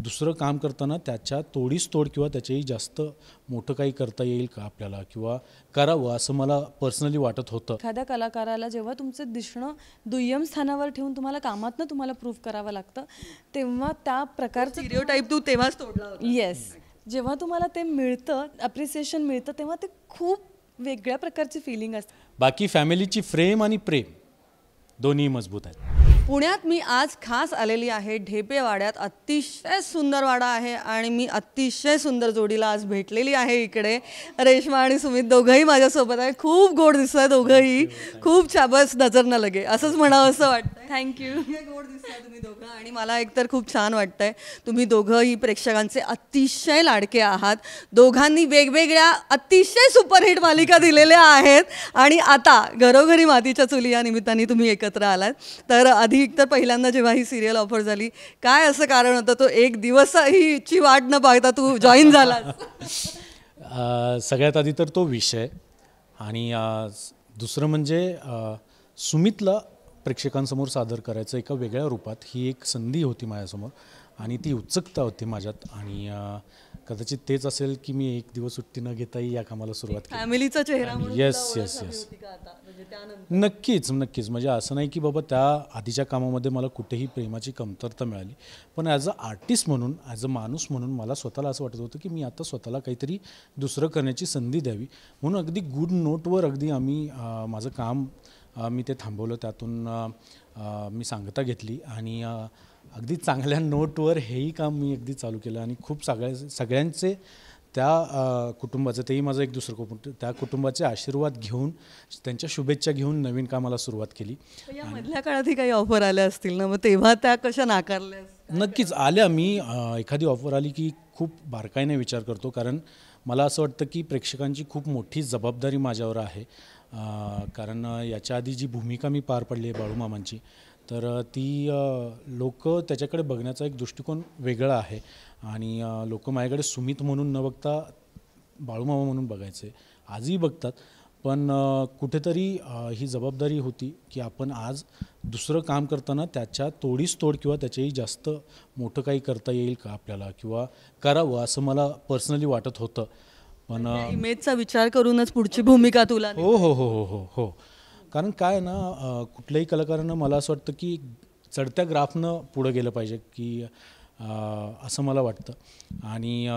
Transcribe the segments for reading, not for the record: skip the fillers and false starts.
दुसरं काम करताना त्याच्या तोडीस तोड किंवा त्याच्याही जास्त मोठं काही करता येईल का आपल्याला किंवा करावं असं मला पर्सनली वाटत होतं. एखाद्या कलाकाराला जेव्हा तुमचं दिसणं दुय्यम स्थानावर ठेवून तुम्हाला कामातनं तुम्हाला प्रूव्ह करावं लागतं तेव्हा त्या प्रकारचं स्टिरियोटाइप तू तेव्हाच तोडला होता. येस, जेव्हा तुम्हाला ते मिळतं, अप्रिसिएशन मिळतं, तेव्हा ते खूप वेगळ्या प्रकारची फिलिंग असते. बाकी फॅमिलीची फ्रेम आणि प्रेम दोन्ही मजबूत आहेत. पुण्यात मी आज खास आलेली आहे ढेपेवाड्यात. अतिशय सुंदर वाडा आहे आणि मी अतिशय सुंदर जोडीला आज भेटलेली आहे इकडे. रेश्मा आणि सुमित दोघंही माझ्यासोबत आहे. खूप गोड दिसताय दोघंही. खूप छाबस नजर न लगे असंच म्हणावं असं वाटतंय. थँक्यू. गोड दिसताय तुम्ही दोघं आणि मला एकतर खूप छान वाटतंय. तुम्ही दोघंही प्रेक्षकांचे अतिशय लाडके आहात. दोघांनी वेगवेगळ्या अतिशय सुपरहिट मालिका दिलेल्या आहेत आणि आता घरोघरी मातीच्या चुली या निमित्ताने तुम्ही एकत्र आलात. तर आधी तर पहिल्यांदा जेव्हा ही सिरियल ऑफर झाली, काय असं कारण होतं तो एक दिवसही वाट न पाहता तू जॉईन झालास? सगळ्यात आधी तर तो विषय आणि दुसरं म्हणजे सुमितला प्रेक्षकांसमोर सादर करायचं एका वेगळ्या रूपात ही एक संधी होती माझ्यासमोर आणि ती उत्सुकता होती माझ्यात आणि कदाचित तेच असेल की मी एक दिवस सुट्टी न घेताही या कामाला सुरुवात केली. फॅमिलीचा चेहरा म्हणून येस येस येस नक्कीच नक्कीच. म्हणजे असं नाही की बाबा त्या आधीच्या कामामध्ये मला कुठेही प्रेमाची कमतरता मिळाली, पण ॲज अ आर्टिस्ट म्हणून ॲज अ माणूस म्हणून मला स्वतःला असं वाटत होतं की मी आता स्वतःला काहीतरी दुसरं करण्याची संधी द्यावी. म्हणून अगदी गुड नोटवर अगदी आम्ही माझं काम मी ते थांबवलं. त्यातून मी सांगता घेतली आणि अगदी चांगल्या नोटवर हेही काम मी अगदी चालू केलं आणि खूप सगळ्यांचे त्या कुटुंबाचं, तेही माझं एक दुसरं कुटुंब, त्या कुटुंबाचे आशीर्वाद घेऊन त्यांच्या शुभेच्छा घेऊन नवीन कामाला सुरुवात केली. या मधल्या काळातही काही ऑफर आल्या असतील ना, मग तेव्हा त्या कशा नाकारल्या? नक्कीच आल्या. मी एखादी ऑफर आली की खूप बारकाईने विचार करतो, कारण मला असं वाटतं की प्रेक्षकांची खूप मोठी जबाबदारी माझ्यावर आहे. कारण याच्या आधी जी भूमिका मी पार पडली आहे बाळूमामांची, तर ती लोक त्याच्याकडे बघण्याचा एक दृष्टिकोन वेगळा आहे आणि लोक माझ्याकडे सुमित म्हणून न बघता बाळूमामा म्हणून बघायचे, आजही बघतात. पण कुठेतरी ही जबाबदारी होती की आपण आज दुसरं काम करताना त्याच्या तोडीस तोड किंवा त्याच्याही जास्त मोठं काही करता येईल का आपल्याला किंवा करावं असं मला पर्सनली वाटत होतं. पण इमेजचा विचार करूनच पुढची भूमिका तुला? हो हो हो हो हो हो. कारण काय ना, कुठल्याही कलाकारानं मला असं वाटतं की चढत्या ग्राफनं पुढं गेलं पाहिजे की असं मला वाटतं. आणि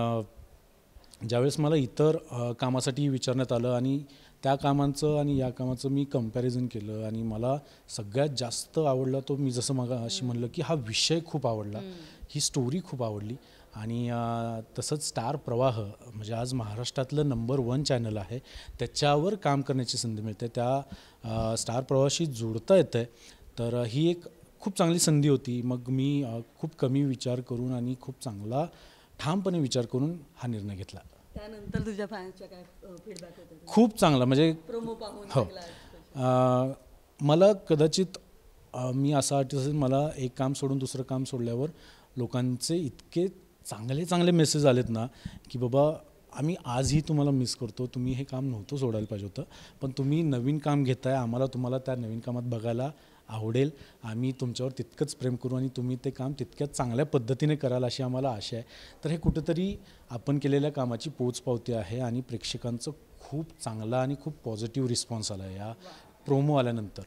ज्यावेळेस मला इतर कामासाठी विचारण्यात आलं आणि त्या कामांचं आणि या कामाचं मी कंपॅरिझन केलं आणि मला सगळ्यात जास्त आवडला तो, मी जसं मग अशी म्हणलं की हा विषय खूप आवडला, ही स्टोरी खूप आवडली. आणि तसंच स्टार प्रवाह म्हणजे आज महाराष्ट्रातलं नंबर 1 चॅनल आहे, त्याच्यावर काम करण्याची संधी मिळते, त्या स्टार प्रवाहाशी जोडता येतं आहे. तर ही एक खूप चांगली संधी होती. मग मी खूप कमी विचार करून आणि खूप चांगला ठामपणे विचार करून हा निर्णय घेतला. त्यानंतर तुझ्या फॅन्सच्या काय फीडबॅक होते? खूप चांगला. म्हणजे प्रोमो पाहून हो, मला कदाचित मी असा आर्टिस्ट असेल, मला एक काम सोडून दुसरं काम सोडल्यावर लोकांचे इतके चांगले चांगले मेसेज आलेत ना की बाबा आम्ही आजही तुम्हाला मिस करतो, तुम्ही हे काम नव्हतं सोडायला पाहिजे होतं, पण तुम्ही नवीन काम घेताय, आम्हाला तुम्हाला त्या नवीन कामात बघायला आवडेल, आम्ही तुमच्यावर तितकंच प्रेम करू आणि तुम्ही ते काम तितक्याच चांगल्या पद्धतीने कराल अशी आम्हाला आशा आहे. तर हे कुठेतरी आपण केलेल्या कामाची पोचपावती आहे आणि प्रेक्षकांचं खूप चांगला आणि खूप पॉझिटिव्ह रिस्पॉन्स आला आहे या प्रोमो आल्यानंतर.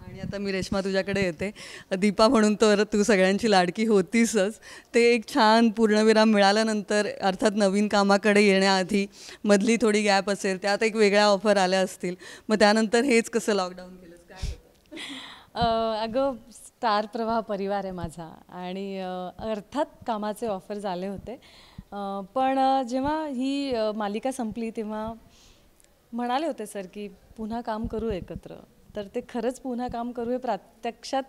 आणि आता मी रेश्मा तुझ्याकडे येते. दीपा म्हणून तर तू सगळ्यांची लाडकी होतीसच. ते एक छान पूर्णविराम मिळाल्यानंतर, अर्थात नवीन कामाकडे येण्याआधी मधली थोडी गॅप असेल, त्यात एक वेगळ्या ऑफर आल्या असतील, मग त्यानंतर हेच कसं लॉकडाऊन केलंस, काय होतं? अगं, स्टार प्रवाह परिवार आहे माझा आणि अर्थात कामाचे ऑफर्स आले होते. पण जेव्हा ही मालिका संपली तेव्हा म्हणाले होते सर की पुन्हा काम करू एकत्र. तर ते खरंच पुन्हा काम करू हे प्रत्यक्षात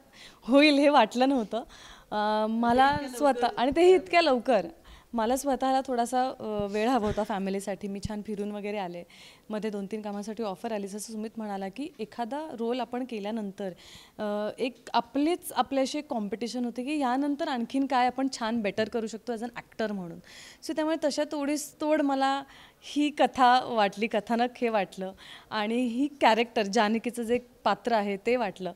होईल हे वाटलं नव्हतं मला स्वतः, आणि तेही इतक्या लवकर. मला स्वतःला थोडासा वेळ हवा होता फॅमिलीसाठी. मी छान फिरून वगैरे आले. मध्ये 2-3 कामासाठी ऑफर आली. जसं सुमित म्हणाला की एखादा रोल आपण केल्यानंतर एक आपल्याशी एक कॉम्पिटिशन होते की यानंतर आणखीन काय आपण छान बेटर करू शकतो ॲज अन ॲक्टर म्हणून. सो त्यामुळे तशा तोडीस तोड मला ही कथा वाटली, कथानक हे वाटलं. आणि ही कॅरेक्टर जानकीचं जे पात्र आहे ते वाटलं.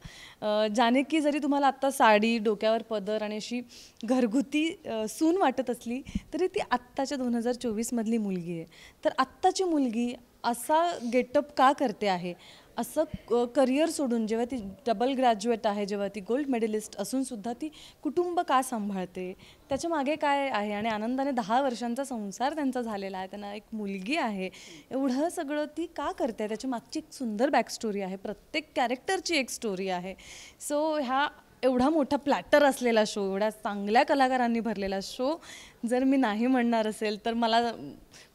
जानकी जरी तुम्हाला आत्ता साडी, डोक्यावर पदर आणि अशी घरगुती सून वाटत असली तरी ती आत्ताच्या 2024 मधली मुलगी आहे. तर आत्ताची मुलगी असा गेटअप का करते आहे, असं करिअर सोडून जेव्हा ती डबल ग्रॅज्युएट आहे, जेव्हा ती गोल्ड मेडलिस्ट असूनसुद्धा ती कुटुंब का सांभाळते, त्याच्या मागे काय आहे, आणि आनंदाने 10 वर्षांचा संसार त्यांचा झालेला आहे, त्यांना एक मुलगी आहे, एवढं सगळं ती का करते, त्याच्या मागची एक सुंदर बॅकस्टोरी आहे, प्रत्येक कॅरेक्टरची एक स्टोरी आहे. सो ह्या एवढा मोठा प्लॅटर असलेला शो, एवढ्या चांगल्या कलाकारांनी भरलेला शो जर मी नाही म्हणणार असेल तर मला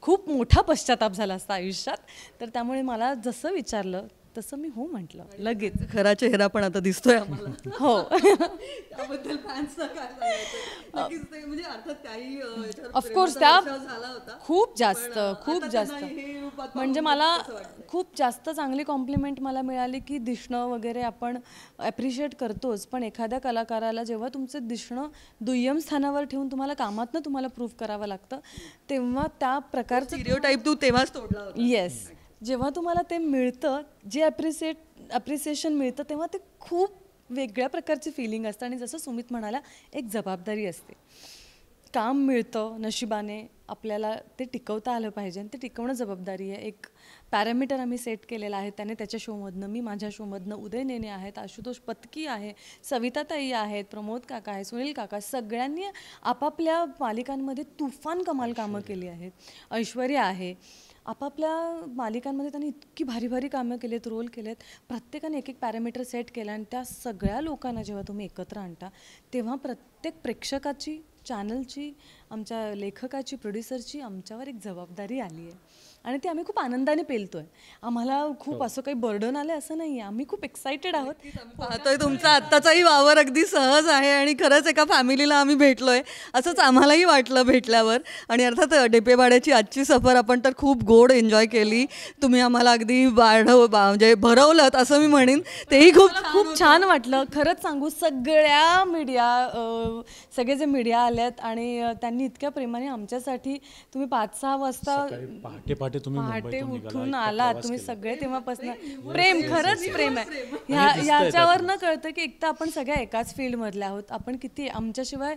खूप मोठा पश्चाताप झाला असता आयुष्यात. तर त्यामुळे मला जसं विचारलं तसं मी हो म्हटलं लगेच. खरा चेहरा पण आता दिसतोय आम्हाला. हो. त्याबद्दल फॅन्सना काय सांगायचं? नक्कीच ते म्हणजे अर्थात त्याही ऑफकोर्स त्या झाला होता. खूप जास्त आता जास्त त्यांना हे रूपात म्हणजे पाहून मला कसं वाटतंय? खूप जास्त चांगली कॉम्प्लिमेंट मला मिळाली की दिसणं वगैरे आपण ॲप्रिशिएट करतोच, पण एखाद्या कलाकाराला जेव्हा तुमचं दिसणं दुय्यम स्थानावर ठेवून तुम्हाला कामातनं तुम्हाला प्रूव्ह करावं लागतं तेव्हा त्या प्रकारचं स्टिरियोटाईप तू तेव्हाच तोडला होता. येस, जेव्हा तुम्हाला ते मिळतं, जे ॲप्रिसिएशन मिळतं तेव्हा ते खूप वेगळ्या प्रकारची फिलिंग असतं. आणि जसं सुमित म्हणाला, एक जबाबदारी असते. काम मिळतं नशिबाने, आपल्याला ते टिकवता आलं पाहिजे आणि ते टिकवणं जबाबदारी आहे. एक पॅरामीटर आम्ही सेट केलेला आहे, त्याने त्याच्या शोमधनं, मी माझ्या शोमधनं, उदय नेने आहेत, आशुतोष पत्की आहे, सविताताई आहेत, प्रमोद काका आहे, सुनील काका, सगळ्यांनी आपापल्या मालिकांमध्ये तुफान कमाल कामं केली आहेत. ऐश्वर्या आहे, आपापल्या मालिकांमध्ये त्यांनी इतकी भारी भारी कामं केलेत, रोल केलेत, प्रत्येकाने एक एक पॅरामीटर सेट केला. आणि त्या सगळ्या लोकांना जेव्हा तुम्ही एकत्र आणता तेव्हा प्रत्येक प्रेक्षकाची, चॅनलची, आमच्या लेखकाची, प्रोड्युसरची आमच्यावर एक जबाबदारी आली आहे आणि ती आम्ही खूप आनंदाने पेलतोय. आम्हाला खूप असं काही बर्डन आलं असं नाही आहे, आम्ही खूप एक्सायटेड आहोत. पाहतोय तुमचा आत्ताचाही वावर अगदी सहज आहे आणि खरंच एका फॅमिलीला आम्ही भेटलोय असंच आम्हालाही वाटलं भेटल्यावर. आणि अर्थात डेपेवाड्याची आजची सफर आपण तर खूप गोड एन्जॉय केली. तुम्ही आम्हाला अगदी म्हणजे भरवलं असं मी म्हणेन, तेही खूप छान वाटलं. खरंच सांगू, सगळ्या मीडिया, सगळे जे मीडिया आल्यात आणि त्यांनी इतक्या प्रेमाने आमच्यासाठी, तुम्ही 5-6 वाजता पहाटे तुम्ही पहाटे मुंबईतून निघाला, उठून इतका आलात प्रवास तुम्ही केला. सगळे, तेव्हापासून प्रेम, खरंच प्रेम आहे. याच्यावरनं कळतं की एक तर आपण सगळ्या एकाच फील्डमधल्या आहोत. आपण किती, आमच्याशिवाय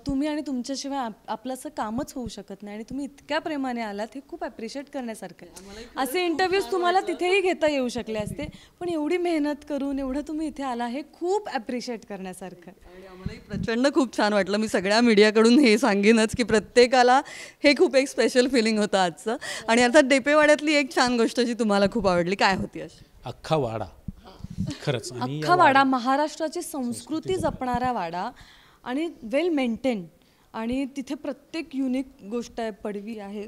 तुम्ही आणि तुमच्याशिवाय आपलं असं कामच होऊ शकत नाही आणि तुम्ही इतक्या प्रेमाने आलात, हे खूप ॲप्रिशिएट करण्यासारखं आहे. असे इंटरव्ह्यूज तुम्हाला तिथेही घेता येऊ शकले असते, पण एवढी मेहनत करून एवढं तुम्ही इथे आला, हे खूप ॲप्रिशिएट करण्यासारखं आहे. आणि आम्हालाही प्रचंड खूप छान वाटलं. मी सगळ्या मीडियाकडून हे सांगेनच की प्रत्येकाला हे खूप एक स्पेशल फिलिंग होतं आजचं. आणि अर्थात डेपेवाड्यातली एक छान गोष्ट जी तुम्हाला खूप आवडली काय होती अशी? अख्खा वाडा, खरंच. आणि अख्खा वाडा, महाराष्ट्राची संस्कृती जपणारा वाडा आणि वेल मेंटेन. आणि तिथे प्रत्येक युनिक गोष्ट आहे. पडवी आहे,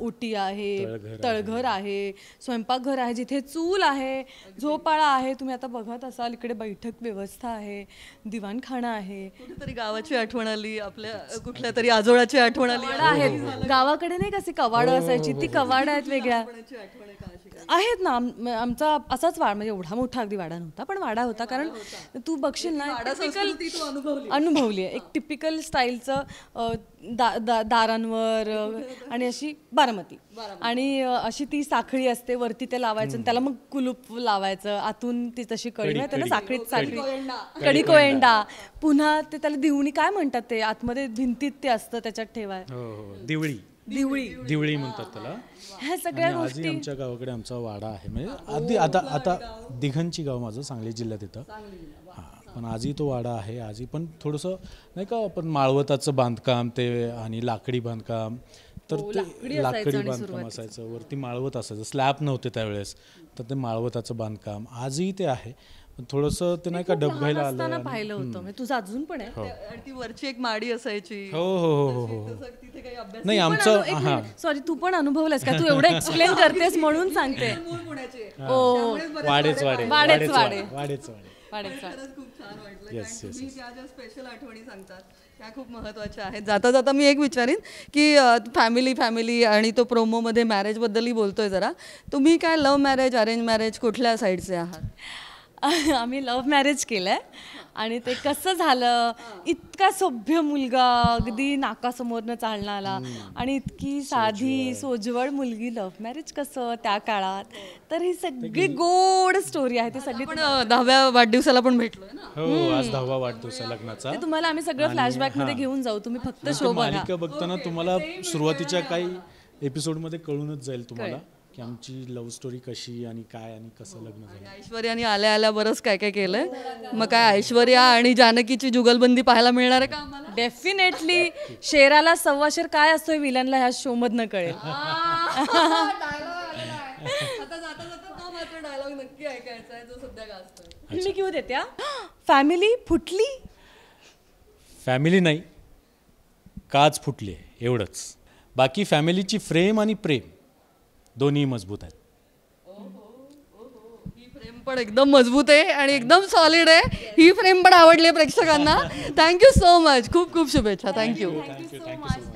ओटी आहे, तळघर आहे, स्वयंपाकघर आहे, जिथे चूल आहे, झोपाळा आहे, तुम्ही आता बघत असाल इकडे बैठक व्यवस्था आहे, दिवाणखाना आहे. कुठेतरी गावाची आठवण आली, आपल्या कुठल्या तरी आजोळाची आठवण आली. आहेत गावाकडे नाही कशी कवाडं असायची, ती कवाडं आहेत वेगळ्या आहेत ना. आमचा असाच वाडा, म्हणजे एवढा मोठा अगदी वाडा नव्हता, पण वाडा होता. कारण तू बघशील ना, अनुभवली आहे एक टिपिकल स्टाईलचं दारांवर आणि अशी बारामती आणि अशी ती साखळी असते, वरती ते लावायचं आणि त्याला मग कुलूप लावायचं, आतून ती तशी कडी माहिती ना, साखळी कडी कोयंडा, पुन्हा ते त्याला दिवणी काय म्हणतात, ते आतमध्ये भिंतीत ते असतं, त्याच्यात ठेवाय, दिवळी म्हणतात त्याला. ह्या सगळ्या गोष्टी. आमच्या गावाकडे आमचा वाडा आहे, म्हणजे आता दिघंची गाव माझं सांगली जिल्ह्यात येतं. हां, पण आजही तो वाडा आहे. आजही पण थोडंसं नाही का, आपण माळवताचं बांधकाम ते आणि लाकडी बांधकाम, तर ते लाकडी बांधकाम असायचं, वरती माळवत असायचं, स्लॅब नव्हते त्यावेळेस, तर ते माळवताचं बांधकाम आजही ते आहे. थोडंसं ते नाही का डबघायला आलं पाहिलं होतं, म्हणजे तुझं अजून पण आहे. आणि ती वरची एक माडी असायची. हो हो हो हो. तिथे काही अभ्यास नाही आमचं, हां सॉरी, तू पण अनुभवलंस का? तू एवढं एक्सप्लेन करतेस म्हणून सांगते. वाडेच खूप छान वाटलं. तुम्ही ज्या ज्या स्पेशल आठवणी सांगतात त्या खूप महत्त्वाच्या आहेत. जाता जाता मी एक विचारीन की फॅमिली आणि तो प्रोमोमध्ये मॅरेजबद्दलही बोलतोय जरा. तुम्ही काय लव्ह मॅरेज, अरेंज मॅरेज, कुठल्या साईडचे आहात? आम्ही लव्ह मॅरेज केलं आहे आणि ते कसं झालं, इतका सभ्य मुलगा अगदी नाकासमोरनं चालणारा आणि इतकी साधी सोजवळ मुलगी, लव्ह मॅरेज कसं त्या काळात. तर ही सगळी गोड स्टोरी आहे, ती सगळी पण 10व्या वाढदिवसाला पण भेटलोय ना. हो, आज 10वा वाढदिवस आहे लग्नाचा. ते तुम्हाला आम्ही सगळं फ्लॅशबॅक मध्ये घेऊन जाऊ, तुम्ही फक्त शो बघा. मालिका बघताना तुम्हाला सुरुवातीच्या काही एपिसोडमध्ये कळूनच जाईल तुम्हाला की आमची लव्ह स्टोरी कशी आणि काय आणि कसं लग्न झालं. ऐश्वर्याने आल्या आल्या बरंच काय काय केलंय. मग काय ऐश्वर्या आणि जानकीची जुगलबंदी पाहायला मिळणार आहे का आम्हाला? डेफिनेटली. शेराला सव्वा शेर काय असतोय विलनला ह्या शो मधनं कळेल. डायलॉग नक्की ऐकायचा आहे जो सध्या गाजतोय. मी घेऊ देत्या. फॅमिली फुटली. फॅमिली नाही, काच फुटली एवढंच. बाकी फॅमिलीची फ्रेम आणि प्रेम दोन्ही मजबूत आहेत. ही फ्रेम पण एकदम मजबूत आहे आणि एकदम सॉलिड आहे. ही फ्रेम पण आवडली प्रेक्षकांना. Thank you so much. खूप खूप शुभेच्छा. थँक्यू. Thank you so much.